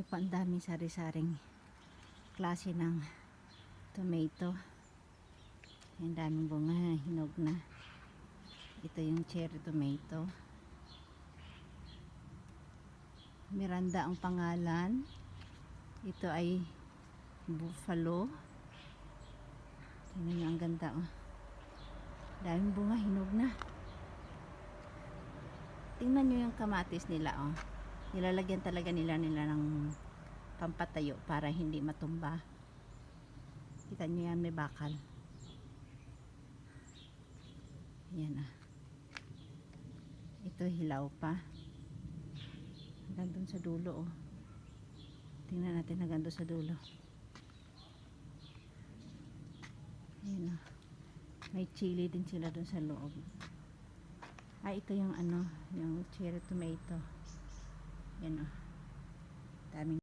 Ang daming sari-saring klase ng tomato. Ang daming bunga, hinog na. Ito yung cherry tomato. Miranda ang pangalan. Ito ay buffalo. Tingnan nyo, ang ganda, oh. Daming bunga, hinog na. Tingnan nyo yung kamatis nila, oh. Nilalagyan talaga nila ng pampatayo para hindi matumba. Kita nyo yan, may bakal. Yan, ah. Ito hilaw pa. Hanggang dun sa dulo, oh. Tingnan natin hanggang dun sa dulo. Yan, oh. May chili din sila dun sa loob. Ito yung ano, yung cherry tomato. Yan, oh. Daming